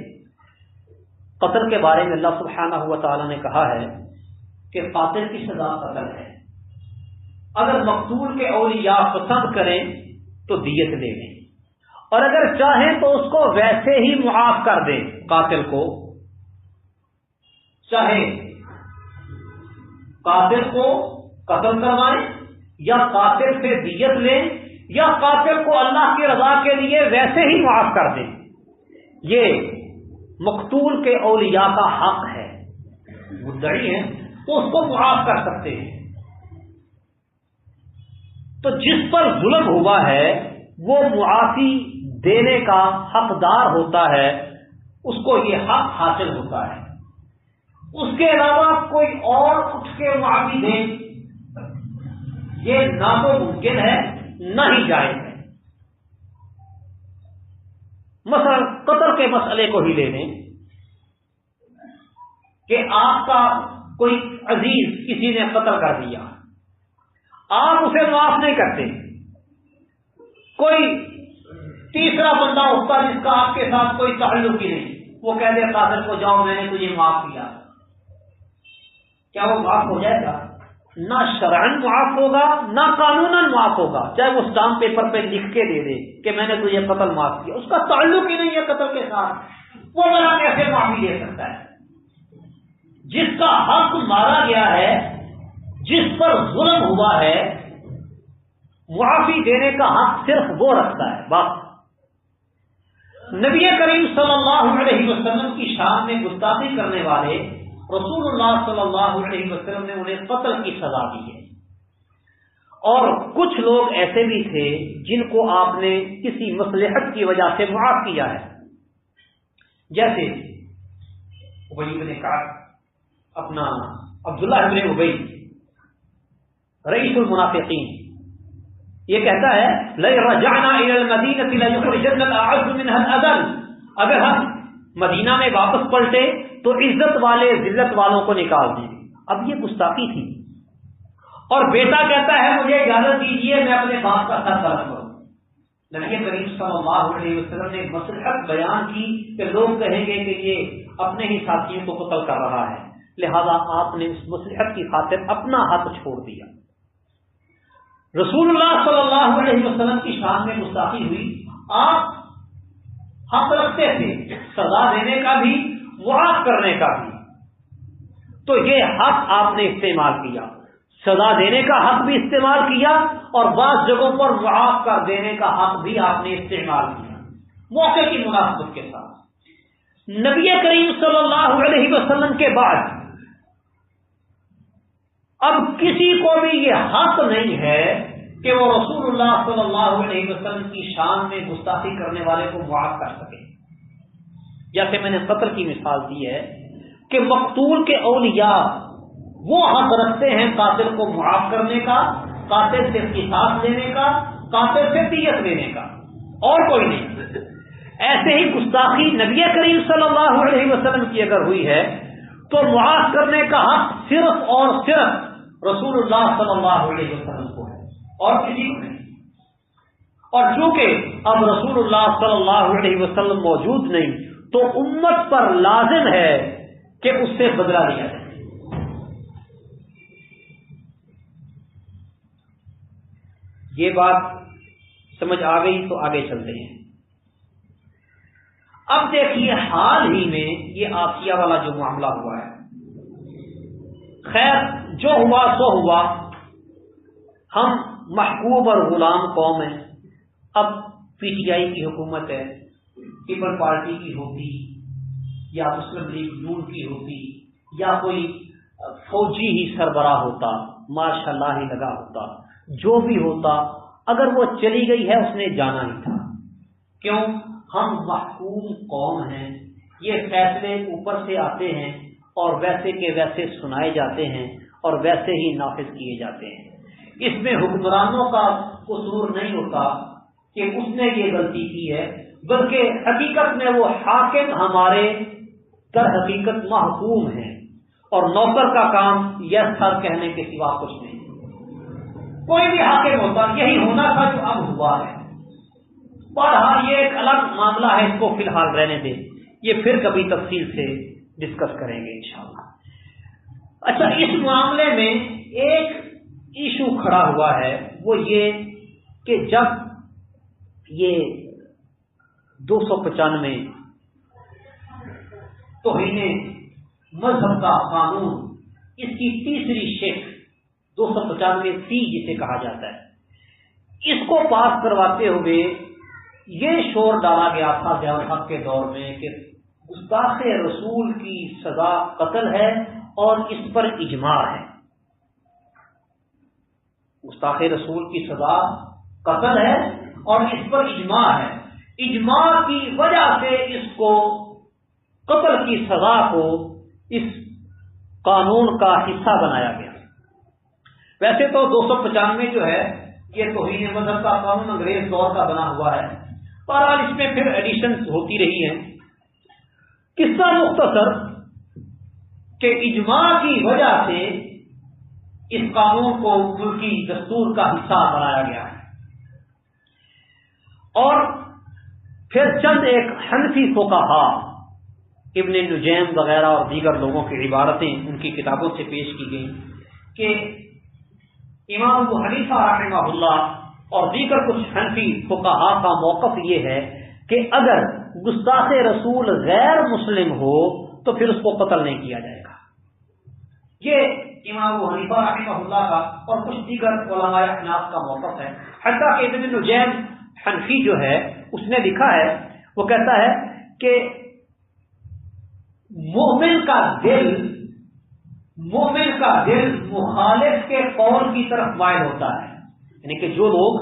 قتل کے بارے میں اللہ سبحانہ و تعالی نے کہا ہے کہ قاتل کی سزا قتل ہے، اگر مقتول کے اولیاء پسند کریں تو دیت لے لیں، اور اگر چاہیں تو اس کو ویسے ہی معاف کر دیں۔ قاتل کو چاہے قاتل کو قتل کروائیں یا قاتل سے دیت لیں یا قاتل کو اللہ کی رضا کے لیے ویسے ہی معاف کر دیں، یہ مقتول کے اولیاء کا حق ہے۔ مدعی ہیں تو اس کو معاف کر سکتے ہیں۔ تو جس پر ظلم ہوا ہے وہ معافی دینے کا حقدار ہوتا ہے، اس کو یہ حق حاصل ہوتا ہے۔ اس کے علاوہ کوئی اور اٹھ کے معافی دے یہ نہ تو ممکن ہے نہ ہی جائز ہے۔ مثلا قتل کے مسئلے کو ہی لے لیں کہ آپ کا کوئی عزیز کسی نے قتل کر دیا، آپ اسے معاف نہیں کرتے، کوئی تیسرا بندہ ہوتا جس کا آپ کے ساتھ کوئی تعلق ہی نہیں، وہ کہہ دے قاتل کو جاؤ میں نے تجھے معاف کیا، کیا وہ معاف ہو جائے گا؟ نہ شرعن معاف ہوگا نہ قانوناً معاف ہوگا، چاہے وہ اسٹامپ پیپر پہ لکھ کے دے دے کہ میں نے تجھے قتل معاف کیا، اس کا تعلق ہی نہیں ہے قتل کے ساتھ، وہ بنا کیسے معافی دے سکتا ہے؟ جس کا حق مارا گیا ہے، جس پر ظلم ہوا ہے، معافی دینے کا حق صرف وہ رکھتا ہے بس۔ نبی کریم صلی اللہ علیہ وسلم کی شان میں گستاخی کرنے والے رسول اللہ صلی اللہ علیہ وسلم نے انہیں قتل کی سزا دی ہے. اور کچھ لوگ ایسے بھی تھے جن کو آپ نے کسی مصلحت کی وجہ سے معاف کیا ہے، جیسے ابی بن کعب، اپنا عبداللہ بن ابی رئیس المنافقین، یہ کہتا ہے لَئِن رَجَعْنَا إِلَى الْمَدِينَةِ لَيُخْرِجَنَّ الْأَعَزُّ مِنْهَا الْأَذَلَّ، اگر ہم مدینہ میں واپس پلٹے تو عزت والے ذلت والوں کو نکال دیں. اب یہ گستاخی تھی. اور بیٹا کہتا ہے مجھے اجازت دیجیے میں اپنے باپ کا سر قلم کروں. نبی کریم صلی اللہ علیہ وسلم نے مصلحت بیان کی کہ لوگ کہیں گے کہ یہ اپنے ہی ساتھیوں کو قتل کر رہا ہے، لہذا آپ نے اس مصلحت کی خاطر اپنا حق چھوڑ دیا. رسول اللہ صلی اللہ علیہ وسلم کی شان میں گستاخی ہوئی. آپ حق رکھتے تھے سزا دینے کا بھی معاف کرنے کا بھی، تو یہ حق آپ نے استعمال کیا. سزا دینے کا حق بھی استعمال کیا اور بعض جگہوں پر معاف کر دینے کا حق بھی آپ نے استعمال کیا موقع کی مناسبت کے ساتھ. نبی کریم صلی اللہ علیہ وسلم کے بعد اب کسی کو بھی یہ حق نہیں ہے کہ وہ رسول اللہ صلی اللہ علیہ وسلم کی شان میں گستاخی کرنے والے کو معاف کر سکے. جیسے میں نے قتل کی مثال دی ہے کہ مقتول کے اولیاء وہ حق رکھتے ہیں قاتل کو معاف کرنے کا، قاتل سے قصاص لینے کا، قاتل سے دیت لینے کا، اور کوئی نہیں. ایسے ہی گستاخی نبی کریم صلی اللہ علیہ وسلم کی اگر ہوئی ہے تو معاف کرنے کا حق صرف اور صرف رسول اللہ صلی اللہ علیہ وسلم کو ہے اور کسی کو نہیں. اور چونکہ اب رسول اللہ صلی اللہ علیہ وسلم موجود نہیں تو امت پر لازم ہے کہ اس سے بدلہ لیا جائے. یہ بات سمجھ آ گئی تو آگے چلتے ہیں. اب دیکھیے حال ہی میں یہ آسیہ والا جو معاملہ ہوا ہے، خیر جو ہوا سو ہوا. ہم محکوم اور غلام قوم ہیں. اب پی ٹی آئی کی حکومت ہے، پیپل پارٹی کی ہوتی یا مسلم لیگ نون کی ہوتی یا کوئی فوجی ہی سربراہ ہوتا، ماشاء اللہ ہی لگا ہوتا، جو بھی ہوتا، اگر وہ چلی گئی ہے اس نے جانا ہی تھا. کیوں؟ ہم محکوم قوم ہیں. یہ فیصلے اوپر سے آتے ہیں اور ویسے کے ویسے سنائے جاتے ہیں اور ویسے ہی نافذ کیے جاتے ہیں. اس میں حکمرانوں کا قصور نہیں ہوتا کہ اس نے یہ غلطی کی ہے، بلکہ حقیقت میں وہ حاکم ہمارے در حقیقت محکوم ہیں اور نوکر کا کام یس سر کہنے کے سوا کچھ نہیں. کوئی بھی حاکم ہوتا، یہی ہونا تھا جو اب ہوا ہے. بہرحال یہ ایک الگ معاملہ ہے، اس کو فی الحال رہنے دیں، یہ پھر کبھی تفصیل سے ڈسکس کریں گے انشاءاللہ. اچھا، اس معاملے میں ایک ایشو کھڑا ہوا ہے، وہ یہ کہ جب یہ 295 توہین مذہب کا قانون، اس کی تیسری شق 295 جسے کہا جاتا ہے، اس کو پاس کرواتے ہوئے یہ شور ڈالا گیا تھا ضیاء الحق کے دور میں کہ گستاخ رسول کی سزا قتل ہے اور اس پر اجماع ہے. گستاخ رسول کی سزا قتل ہے اور اس پر اجماع ہے. اجماع کی وجہ سے اس کو قتل کی سزا کو اس قانون کا حصہ بنایا گیا. ویسے تو 295 جو ہے یہ توہین مذہب کا قانون انگریز دور کا بنا ہوا ہے، بہرحال اس میں پھر ایڈیشنز ہوتی رہی ہیں. قصہ مختصر کہ اجماع کی وجہ سے اس قانون کو ملکی دستور کا حصہ بنایا گیا ہے. اور پھر چند ایک حنفی فقہا، ابن نجیم وغیرہ اور دیگر لوگوں کی عبارتیں ان کی کتابوں سے پیش کی گئیں کہ امام ابو حنیفہ رحمہ اللہ اور دیگر کچھ حنفی فقہا کا موقف یہ ہے کہ اگر گستاخ رسول غیر مسلم ہو تو پھر اس کو قتل نہیں کیا جائے گا. یہ امام ابو حنیفہ رحمہ اللہ کا اور کچھ دیگر علماء احناف کا موقف ہے. حتیٰ کہ ابن نجیم حنفی جو ہے اس نے لکھا ہے وہ کہتا ہے کہ مومن کا دل مخالف کے قول کی طرف مائل ہوتا ہے، یعنی کہ جو لوگ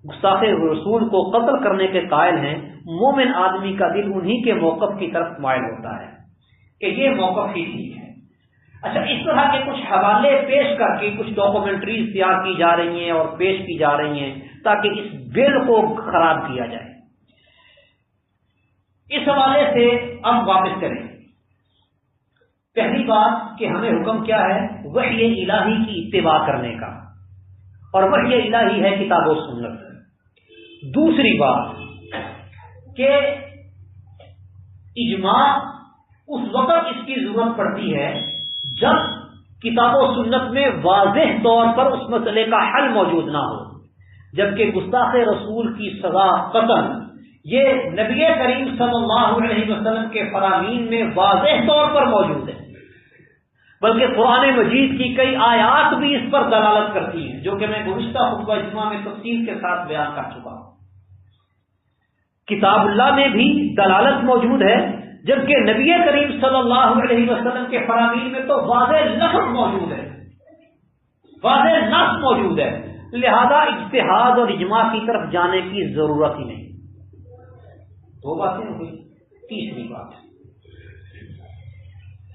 گستاخ رسول کو قتل کرنے کے قائل ہیں، مومن آدمی کا دل انہی کے موقف کی طرف مائل ہوتا ہے کہ یہ موقف ہی ٹھیک ہے۔ اچھا، اس طرح کے کچھ حوالے پیش کر کے کچھ ڈاکومنٹریز تیار کی جا رہی ہیں اور پیش کی جا رہی ہیں تاکہ اس بل کو خراب کیا جائے۔ اس حوالے سے اب واپس کریں۔ پہلی بات کہ ہمیں حکم کیا ہے؟ وحی الہی کی اتباع کرنے کا، اور وحی الہی ہے کتاب و سنت۔ دوسری بات کہ اجماع اس وقت اس کی ضرورت پڑتی ہے جب کتاب و سنت میں واضح طور پر اس مسئلے کا حل موجود نہ ہو، جبکہ گستاخ رسول کی سزا قتل یہ نبی کریم صلی اللہ علیہ وسلم کے فرامین میں واضح طور پر موجود ہے، بلکہ قرآن مجید کی کئی آیات بھی اس پر دلالت کرتی ہیں، جو کہ میں گزشتہ خطبہ اجماع میں تفصیل کے ساتھ بیان کر چکا ہوں۔ کتاب اللہ میں بھی دلالت موجود ہے، جبکہ نبی کریم صلی اللہ علیہ وسلم کے فرامین میں تو واضح لفظ موجود ہے، واضح نص موجود ہے، لہذا اجتہاد اور اجماع کی طرف جانے کی ضرورت ہی نہیں۔ دو باتیں ہو گئی۔ تیسری بات،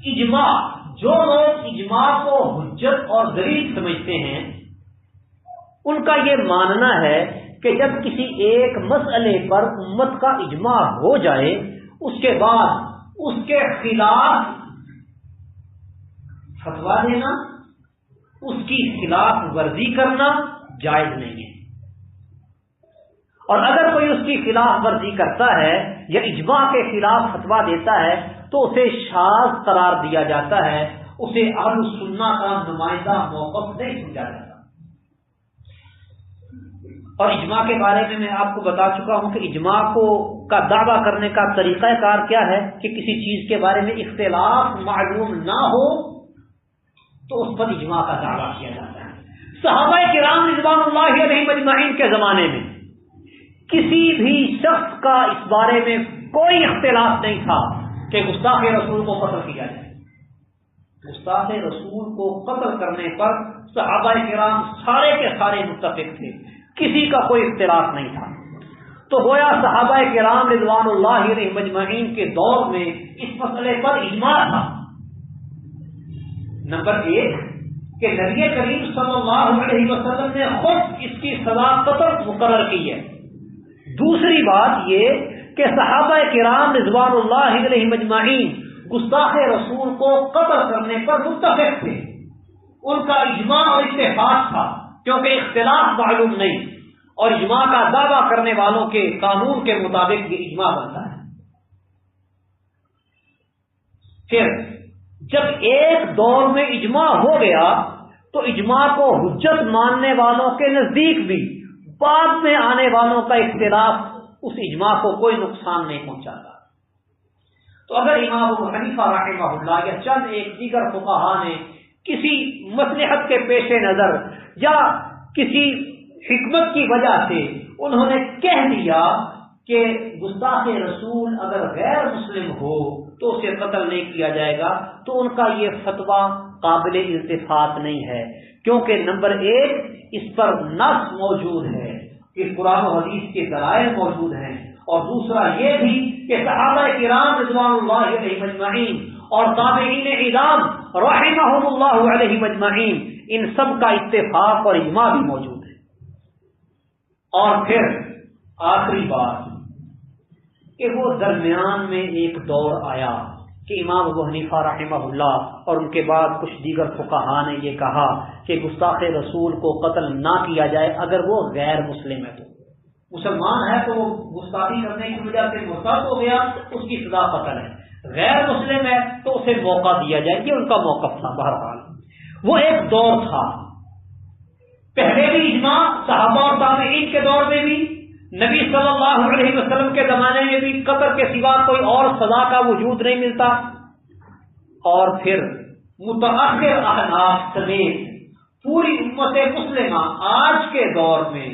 اجماع، جو لوگ اجماع کو حجت اور دلیل سمجھتے ہیں ان کا یہ ماننا ہے کہ جب کسی ایک مسئلے پر امت کا اجماع ہو جائے اس کے بعد اس کے خلاف فتویٰ دینا، اس کی خلاف ورزی کرنا جائز نہیں ہے، اور اگر کوئی اس کی خلاف ورزی کرتا ہے یا اجماع کے خلاف فتویٰ دیتا ہے تو اسے شاذ قرار دیا جاتا ہے، اسے اہل سنہ کا نمائندہ موقف نہیں سمجھا جاتا۔ اور اجماع کے بارے میں آپ کو بتا چکا ہوں کہ اجماع کا دعویٰ کرنے کا طریقہ کار کیا ہے کہ کسی چیز کے بارے میں اختلاف معلوم نہ ہو تو اس پر اجماع کا دعویٰ کیا جاتا ہے۔ صحابہ کرام رضوان اللہ علیہم اجمعین کے زمانے میں کسی بھی شخص کا اس بارے میں کوئی اختلاف نہیں تھا کہ گستاخ رسول کو قتل کیا جائے۔ گستاخ رسول کو قتل کرنے پر صحابہ کرام سارے کے سارے متفق تھے، کسی کا کوئی اختلاف نہیں تھا۔ تو گویا صحابہ کرام رضوان اللہ علیہم اجمعین کے دور میں اس مسئلے پر اجماع تھا۔ نمبر ایک کہ نبی کریم صلی اللہ علیہ وسلم نے خود اس کی سزا قتل مقرر کی ہے۔ دوسری بات یہ کہ صحابہ کرام رضوان اللہ علیہم اجمعین گستاخ رسول کو قتل کرنے پر متفق تھے، ان کا اجماع اور اتفاق تھا، کیونکہ اختلاف معلوم نہیں، اور اجماع کا دعویٰ کرنے والوں کے قانون کے مطابق یہ اجماع بنتا ہے۔ پھر جب ایک دور میں اجماع ہو گیا تو اجماع کو حجت ماننے والوں کے نزدیک بھی بعد میں آنے والوں کا اختلاف اس اجماع کو کوئی نقصان نہیں پہنچاتا۔ تو اگر امام ابو حنیفہ رحمہ اللہ یا چند ایک دیگر فقہا نے کسی مصلحت کے پیش نظر یا کسی حکمت کی وجہ سے انہوں نے کہہ دیا کہ گستاخ رسول اگر غیر مسلم ہو تو اسے قتل نہیں کیا جائے گا، تو ان کا یہ فتویٰ قابل التفات نہیں ہے، کیونکہ نمبر ایک اس پر نص موجود ہے کہ قرآن و حدیث کے دلائل موجود ہیں، اور دوسرا یہ بھی کہ صحابہ کرام رضوان اللہ علیہم اجمعین اور تابعین اعظام رحمہم اللہ علیہم اجمعین ان سب کا اتفاق اور اجماع بھی موجود ہے۔ اور پھر آخری بات کہ وہ درمیان میں ایک دور آیا کہ امام ابو حنیفہ رحمہ اللہ اور ان کے بعد کچھ دیگر فقہا نے یہ کہا کہ گستاخ رسول کو قتل نہ کیا جائے اگر وہ غیر مسلم ہے، تو مسلمان ہے تو وہ گستاخی کرنے کی وجہ سے مرتد ہو گیا، اس کی سزا قتل ہے، غیر مسلم ہے تو اسے موقع دیا جائے، یہ ان کا موقف تھا۔ بہرحال وہ ایک دور تھا، پہلے بھی اجماع صحابہ اور تابعین کے دور میں بھی، نبی صلی اللہ علیہ وسلم کے زمانے میں بھی قتل کے سوا کوئی اور سزا کا وجود نہیں ملتا، اور پھر متأخر احناف سمیت پوری امت مسلمہ آج کے دور میں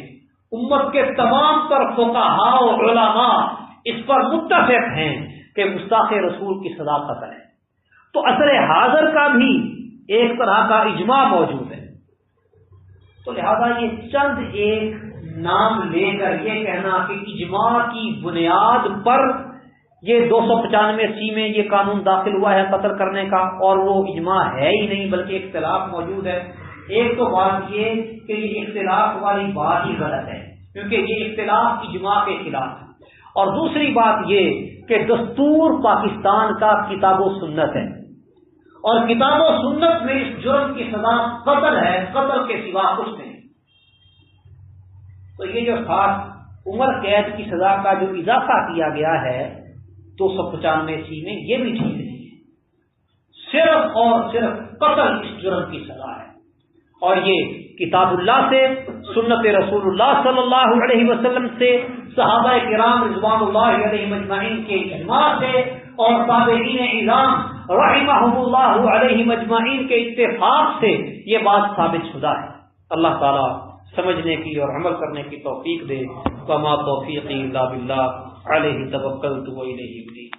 امت کے تمام تر فقہاء و علماء اس پر متفق ہیں کہ گستاخ رسول کی سزا قتل ہے. تو عصر حاضر کا بھی ایک طرح کا اجماع موجود ہے. تو لہذا یہ چند ایک نام لے کر یہ کہنا کہ اجماع کی بنیاد پر یہ 295 میں یہ قانون داخل ہوا ہے قتل کرنے کا، اور وہ اجماع ہے ہی نہیں بلکہ اختلاف موجود ہے. ایک تو بات یہ کہ یہ اختلاف والی بات ہی غلط ہے کیونکہ یہ اختلاف اجماع کے خلاف ہے. اور دوسری بات یہ کہ دستور پاکستان کا کتاب و سنت ہے، اور کتاب و سنت میں اس جرم کی سزا قتل ہے، قتل کے سوا کچھ نہیں. تو یہ جو 60 عمر قید کی سزا کا جو اضافہ کیا گیا ہے 295 میں، یہ بھی ٹھیک نہیں ہے. صرف اور صرف قتل اس جرم کی سزا ہے، اور یہ کتاب اللہ سے، سنت رسول اللہ صلی اللہ علیہ وسلم سے، صحابہ کرام رضوان اللہ علیہم اجمعین کے اجماع سے، اور تابعین اعظام رحمہم اللہ علیہم اجمعین کے اتفاق سے یہ بات ثابت شدہ ہے. اللہ تعالی سمجھنے کی اور عمل کرنے کی توفیق دے. وما توفیقی الا باللہ علیہ توکلت و الیہ انیب.